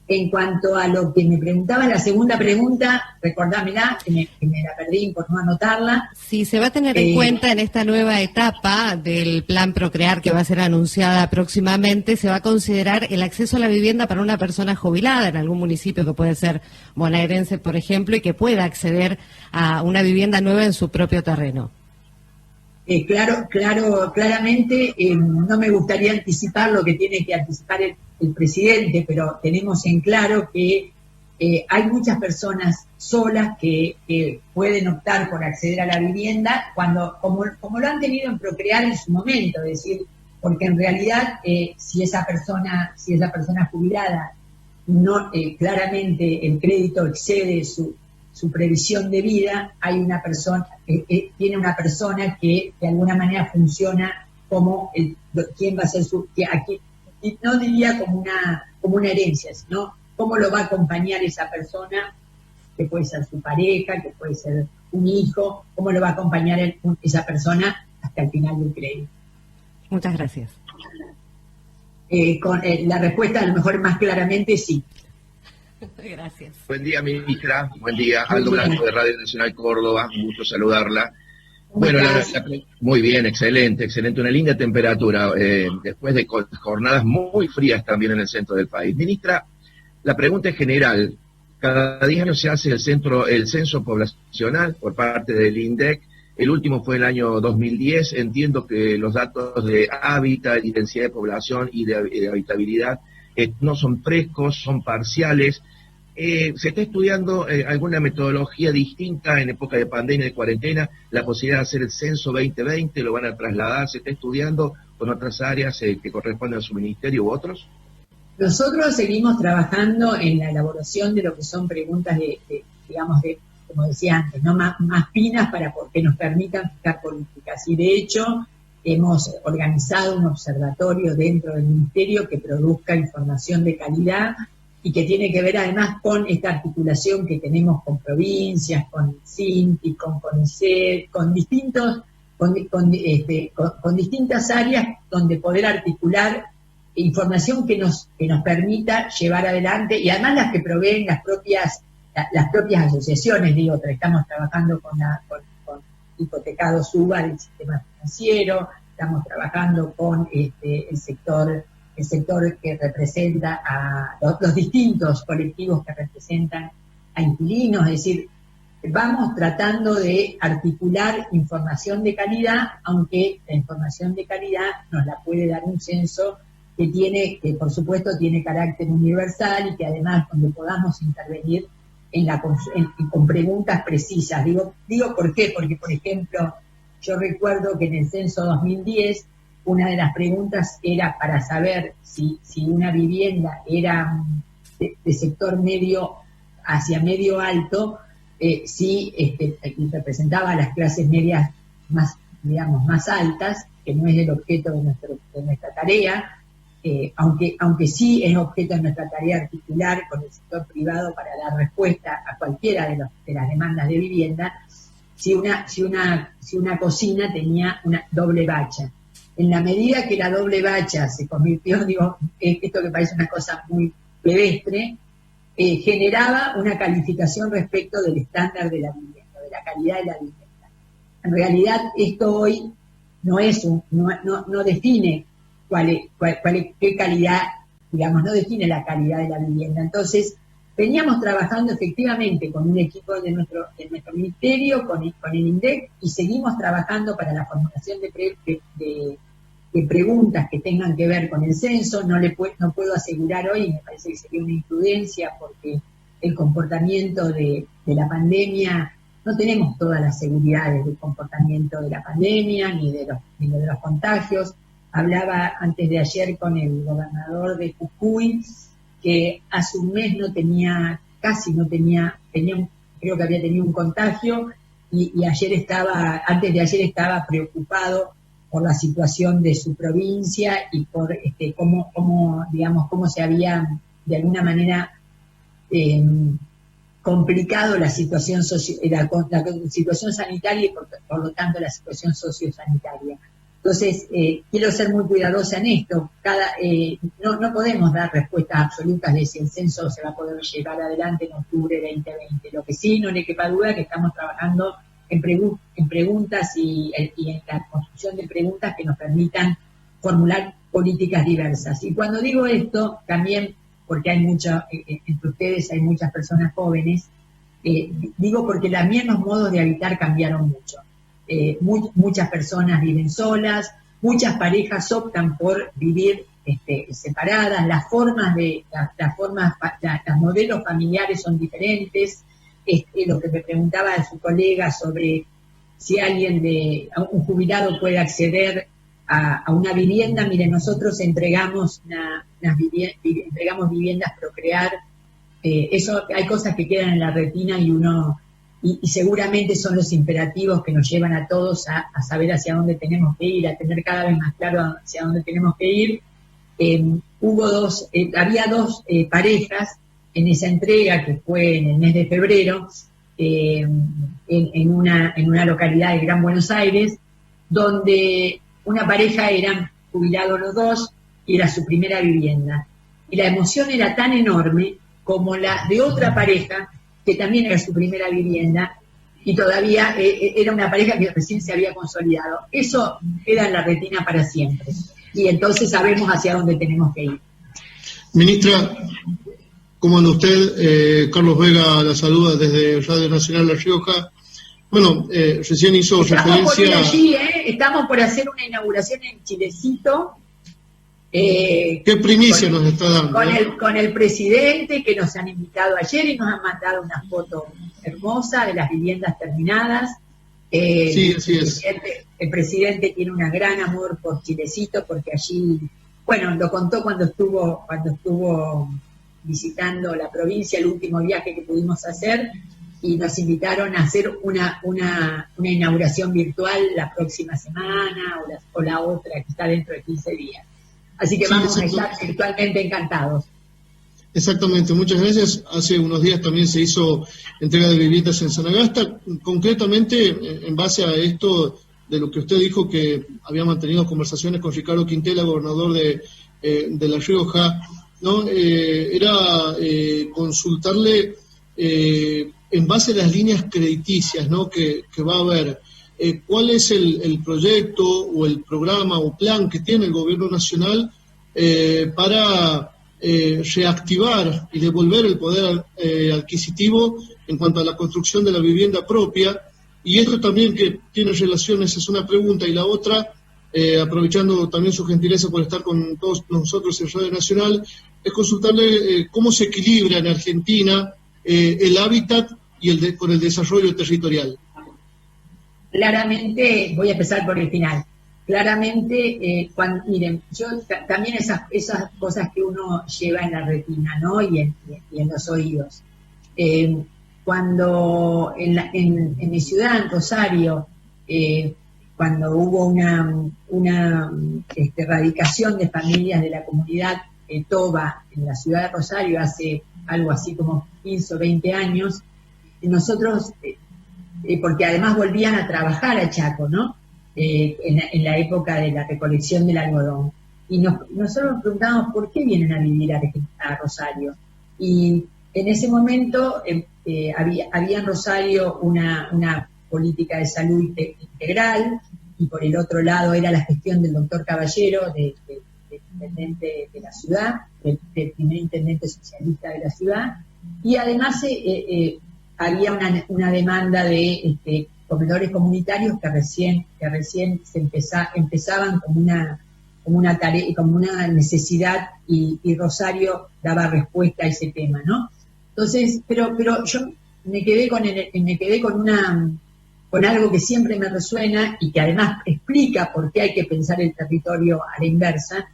En cuanto a lo que me preguntaba, la segunda pregunta, recordámela, que me la perdí por no anotarla. Si se va a tener en cuenta en esta nueva etapa del plan Procrear que va a ser anunciada próximamente, se va a considerar el acceso a la vivienda para una persona jubilada en algún municipio que puede ser bonaerense, por ejemplo, y que pueda acceder a una vivienda nueva en su propio terreno. Claramente, no me gustaría anticipar lo que tiene que anticipar el presidente, pero tenemos en claro que hay muchas personas solas que pueden optar por acceder a la vivienda como lo han tenido en Procrear en su momento, es decir, porque en realidad si esa persona jubilada no claramente el crédito excede su previsión de vida, hay una persona tiene una persona que de alguna manera funciona como quién va a ser no diría como una herencia, sino cómo lo va a acompañar esa persona, que puede ser su pareja, que puede ser un hijo, cómo lo va a acompañar esa persona hasta el final del crédito. Muchas gracias. Con la respuesta a lo mejor más claramente sí. Gracias. Buen día, ministra. Buen día. Aldo Blanco de Radio Nacional Córdoba. Un gusto saludarla. Bueno, muy bien, excelente. Una linda temperatura después de jornadas muy frías también en el centro del país. Ministra, la pregunta es general. Cada 10 años se hace el censo poblacional por parte del INDEC. El último fue el año 2010. Entiendo que los datos de hábitat y densidad de población y de habitabilidad no son frescos, son parciales. ¿Se está estudiando alguna metodología distinta en época de pandemia, de cuarentena? ¿La posibilidad de hacer el censo 2020? ¿Lo van a trasladar? ¿Se está estudiando con otras áreas que corresponden a su ministerio u otros? Nosotros seguimos trabajando en la elaboración de lo que son preguntas digamos, como decía antes, ¿no? más finas para que nos permitan fijar políticas. Y de hecho, hemos organizado un observatorio dentro del ministerio que produzca información de calidad y que tiene que ver además con esta articulación que tenemos con provincias, con CINTI, con CONICET, con distintas áreas donde poder articular información que nos permita llevar adelante, y además las que proveen las propias asociaciones, estamos trabajando con Hipotecado Suba del sistema financiero, estamos trabajando con el sector que representa a los distintos colectivos que representan a inquilinos, es decir, vamos tratando de articular información de calidad, aunque la información de calidad nos la puede dar un censo que por supuesto tiene carácter universal y que además donde podamos intervenir con preguntas precisas. Digo ¿por qué? Porque, por ejemplo, yo recuerdo que en el censo 2010 una de las preguntas era para saber si una vivienda era de sector medio hacia medio alto, sí representaba a las clases medias más, digamos, más altas, que no es el objeto de nuestra tarea, aunque sí es objeto de nuestra tarea articular con el sector privado para dar respuesta a cualquiera de las demandas de vivienda. Si una cocina tenía una doble bacha. En la medida que la doble bacha se convirtió, digo, esto que parece una cosa muy pedestre, generaba una calificación respecto del estándar de la vivienda, de la calidad de la vivienda. En realidad, esto hoy no define qué calidad, digamos, no define la calidad de la vivienda. Entonces, veníamos trabajando efectivamente con un equipo de nuestro ministerio, con el INDEC, y seguimos trabajando para la formulación de preguntas que tengan que ver con el censo. No puedo asegurar hoy, me parece que sería una imprudencia, porque el comportamiento de la pandemia, no tenemos todas las seguridades del comportamiento de la pandemia, ni de los contagios. Hablaba antes de ayer con el gobernador de Jujuy, que hace un mes creo que había tenido un contagio, y antes de ayer estaba preocupado por la situación de su provincia y por cómo se había de alguna manera complicado la situación la situación sanitaria y por lo tanto la situación sociosanitaria. Entonces, quiero ser muy cuidadosa en esto. No podemos dar respuestas absolutas de si el censo se va a poder llevar adelante en octubre de 2020. Lo que sí, no le quepa duda, que estamos trabajando en preguntas y en la construcción de preguntas que nos permitan formular políticas diversas. Y cuando digo esto, también, porque hay entre ustedes hay muchas personas jóvenes, digo porque también los modos de habitar cambiaron mucho. Muchas personas viven solas, muchas parejas optan por vivir separadas, los modelos familiares son diferentes. Lo que me preguntaba su colega sobre si un jubilado puede acceder a una vivienda. Mire, nosotros entregamos viviendas Procrear. Eso, hay cosas que quedan en la retina y seguramente son los imperativos que nos llevan a todos a saber hacia dónde tenemos que ir, a tener cada vez más claro hacia dónde tenemos que ir. Había dos parejas en esa entrega, que fue en el mes de febrero, en una localidad de Gran Buenos Aires, donde una pareja eran jubilados los dos y era su primera vivienda. Y la emoción era tan enorme como la de otra pareja, que también era su primera vivienda, y todavía era una pareja que recién se había consolidado. Eso queda en la retina para siempre. Y entonces sabemos hacia dónde tenemos que ir. Ministra, ¿cómo anda usted? Carlos Vega la saluda desde Radio Nacional La Rioja. Bueno, recién hizo referencia... Estamos por hacer una inauguración en Chilecito. ¿Qué primicia nos está dando? Con el presidente, que nos han invitado ayer y nos han mandado una foto hermosa de las viviendas terminadas. Sí, así es. El presidente tiene un gran amor por Chilecito, porque allí, bueno, lo contó cuando estuvo visitando la provincia, el último viaje que pudimos hacer, y nos invitaron a hacer una inauguración virtual la próxima semana o la otra, que está dentro de 15 días. Así que vamos a estar virtualmente encantados. Exactamente, muchas gracias. Hace unos días también se hizo entrega de viviendas en Sanagasta, concretamente en base a esto de lo que usted dijo, que había mantenido conversaciones con Ricardo Quintela, gobernador de La Rioja, ¿no? Era consultarle en base a las líneas crediticias, ¿no? que va a haber. ¿Cuál es el proyecto o el programa o plan que tiene el gobierno nacional para reactivar y devolver el poder adquisitivo en cuanto a la construcción de la vivienda propia? Y esto también, que tiene relaciones, es una pregunta, y la otra, aprovechando también su gentileza por estar con todos nosotros en Radio Nacional, es consultarle cómo se equilibra en Argentina el hábitat y con el desarrollo territorial. Claramente, voy a empezar por el final. claramente, miren, yo también esas cosas que uno lleva en la retina, ¿no? Y en los oídos. Cuando en mi ciudad, en Rosario, cuando hubo una erradicación de familias de la comunidad Toba en la ciudad de Rosario hace algo así como 15 o 20 años, nosotros, porque además volvían a trabajar a Chaco, ¿no? En la época de la recolección del algodón. Y nosotros nos preguntábamos por qué vienen a vivir a Rosario. Y en ese momento había en Rosario una política de salud integral, y por el otro lado era la gestión del doctor Caballero, del intendente de la ciudad, del primer intendente socialista de la ciudad, y además había una demanda de comedores comunitarios que recién empezaban como una tarea, como una necesidad, y Rosario daba respuesta a ese tema, ¿no? Entonces, pero yo me quedé con algo que siempre me resuena y que además explica por qué hay que pensar el territorio a la inversa.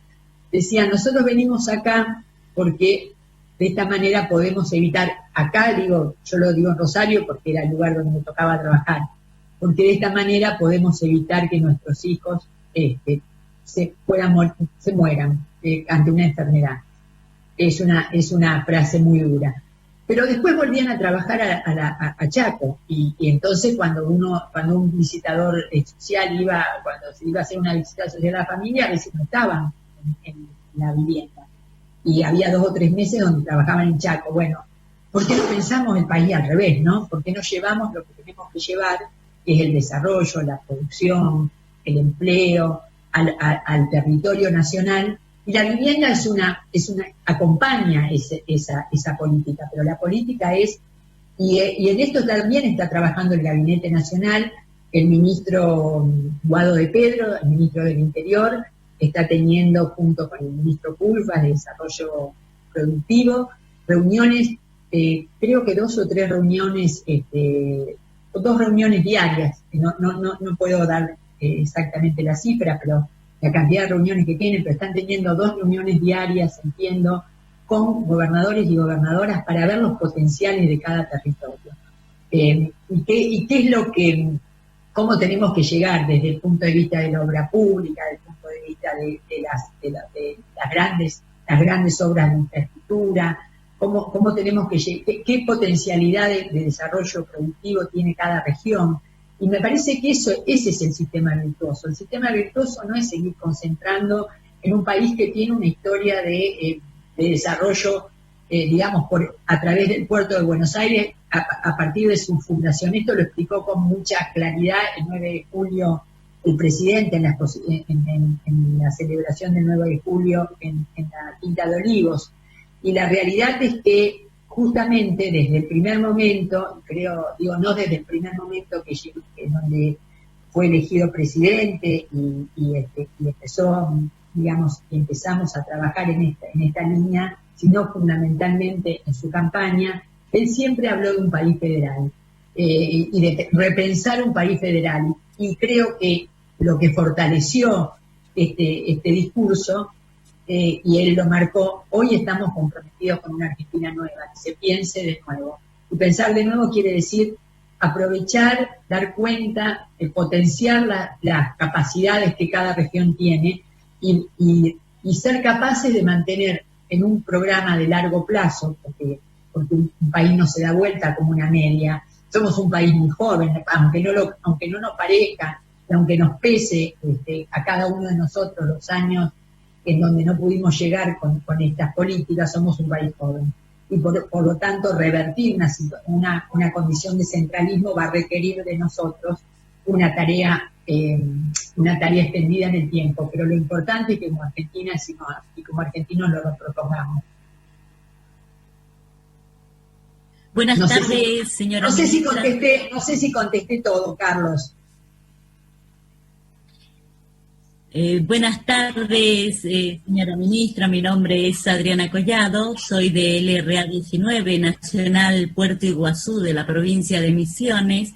Decía, nosotros venimos acá porque de esta manera podemos evitar, acá yo lo digo en Rosario porque era el lugar donde me tocaba trabajar, porque de esta manera podemos evitar que nuestros hijos se mueran ante una enfermedad. Es una frase muy dura. Pero después volvían a trabajar a Chaco, y entonces cuando un visitador social cuando se iba a hacer una visita social a la familia, a veces no estaban en la vivienda. Y había 2 o 3 meses donde trabajaban en Chaco. Bueno, ¿por qué no pensamos el país al revés, no? ¿Por qué no llevamos lo que tenemos que llevar, que es el desarrollo, la producción, el empleo, al territorio nacional? Y la vivienda acompaña esa política, pero la política y en esto también está trabajando el Gabinete Nacional, el ministro Guado de Pedro, el ministro del Interior, está teniendo junto con el ministro Pulvas de Desarrollo Productivo, reuniones, creo que 2 o 3 reuniones, 2 reuniones diarias, no puedo dar exactamente la cifra, pero la cantidad de reuniones que tienen, pero están teniendo 2 reuniones diarias, entiendo, con gobernadores y gobernadoras para ver los potenciales de cada territorio. ¿Y qué es cómo tenemos que llegar desde el punto de vista de la obra pública, desde el punto de vista de las grandes obras de infraestructura, cómo tenemos que llegar, qué potencialidad de desarrollo productivo tiene cada región? Y me parece que ese es el sistema virtuoso. El sistema virtuoso no es seguir concentrando en un país que tiene una historia de desarrollo, a través del puerto de Buenos Aires, a partir de su fundación. Esto lo explicó con mucha claridad el 9 de julio el presidente en la celebración del 9 de julio en la Quinta de Olivos. Y la realidad es que justamente desde el primer momento, no desde el primer momento que donde fue elegido presidente y empezamos a trabajar en esta línea, sino fundamentalmente en su campaña, él siempre habló de un país federal y de repensar un país federal. Y creo que lo que fortaleció este discurso, y él lo marcó, hoy estamos comprometidos con una Argentina nueva, que se piense de nuevo. Y pensar de nuevo quiere decir aprovechar, dar cuenta, potenciar las capacidades que cada región tiene y ser capaces de mantener en un programa de largo plazo, porque un país no se da vuelta como una media. Somos un país muy joven, aunque no nos parezca, aunque nos pese a cada uno de nosotros los años en donde no pudimos llegar con estas políticas, somos un país joven. Y por lo tanto, revertir una condición de centralismo va a requerir de nosotros una tarea extendida en el tiempo. Pero lo importante es que como argentinas y como argentinos lo propongamos. Buenas tardes, señora ministra. No sé si contesté todo, Carlos. Buenas tardes, señora ministra. Mi nombre es Adriana Collado, soy de LRA 19, Nacional Puerto Iguazú, de la provincia de Misiones.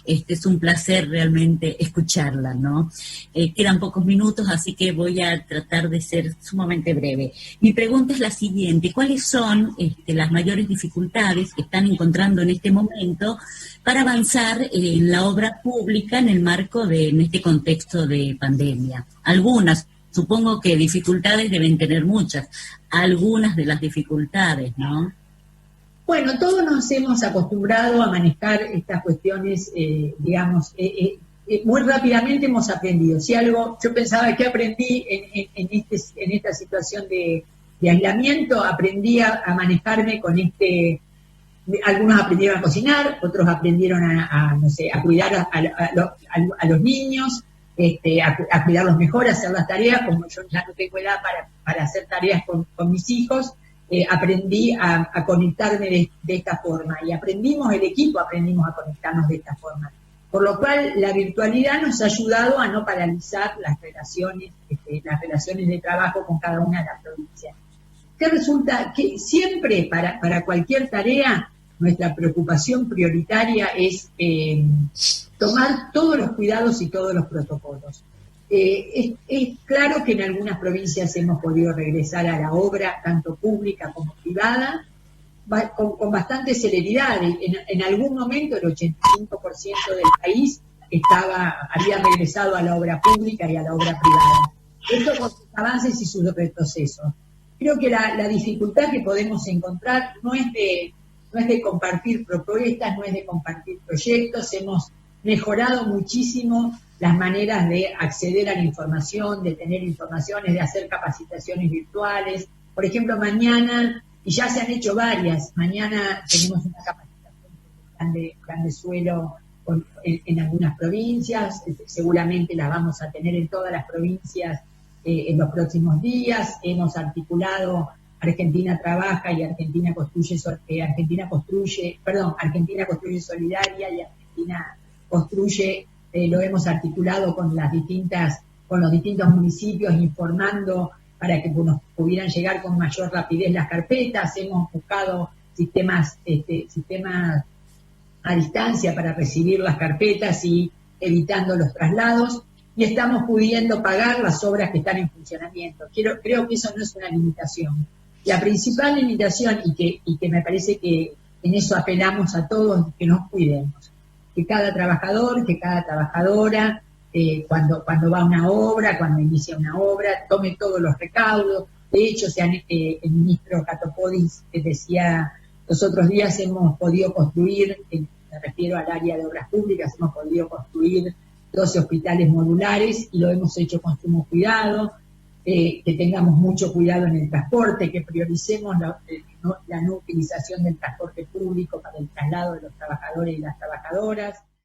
Es un placer realmente escucharla, ¿no? Quedan pocos minutos, así que voy a tratar de ser sumamente breve. Mi pregunta es la siguiente: ¿cuáles son las mayores dificultades que están encontrando en este momento para avanzar en la obra pública en el marco en este contexto de pandemia? Algunas, supongo que dificultades deben tener muchas, algunas de las dificultades, ¿no? Bueno, todos nos hemos acostumbrado a manejar estas cuestiones, muy rápidamente hemos aprendido. Si algo, yo pensaba que aprendí en esta situación de aislamiento, aprendí a manejarme con algunos aprendieron a cocinar, otros aprendieron a cuidar a los niños, a cuidarlos mejor, a hacer las tareas. Como yo ya no tengo edad para hacer tareas con mis hijos, aprendí a conectarme de esta forma, y el equipo aprendimos a conectarnos de esta forma. Por lo cual la virtualidad nos ha ayudado a no paralizar las relaciones de trabajo con cada una de las provincias. Que resulta que siempre para cualquier tarea nuestra preocupación prioritaria es tomar todos los cuidados y todos los protocolos. Es claro que en algunas provincias hemos podido regresar a la obra, tanto pública como privada, con bastante celeridad. En algún momento el 85% del país había regresado a la obra pública y a la obra privada. Esto con sus avances y sus retrocesos. Creo que la dificultad que podemos encontrar no es de compartir propuestas, no es de compartir proyectos. Hemos mejorado muchísimo las maneras de acceder a la información, de tener informaciones, de hacer capacitaciones virtuales. Por ejemplo, mañana, y ya se han hecho varias, mañana tenemos una capacitación de plan de suelo en algunas provincias, seguramente la vamos a tener en todas las provincias en los próximos días. Hemos articulado Argentina Trabaja y Argentina Construye Solidaria y Argentina Construye. Lo hemos articulado con los distintos municipios, informando para que nos pudieran llegar con mayor rapidez las carpetas. Hemos buscado sistemas a distancia para recibir las carpetas y evitando los traslados, y estamos pudiendo pagar las obras que están en funcionamiento. Creo que eso no es una limitación. La principal limitación, y que me parece que en eso apelamos a todos, que nos cuidemos. Que cada trabajador, que cada trabajadora, cuando va a una obra, cuando inicia una obra, tome todos los recaudos. De hecho, el ministro Catopodis decía, los otros días hemos podido construir, me refiero al área de obras públicas, hemos podido construir 12 hospitales modulares, y lo hemos hecho con sumo cuidado. Que tengamos mucho cuidado en el transporte, que prioricemos la no utilización del transporte público para el traslado de los trabajadores y las trabajadoras.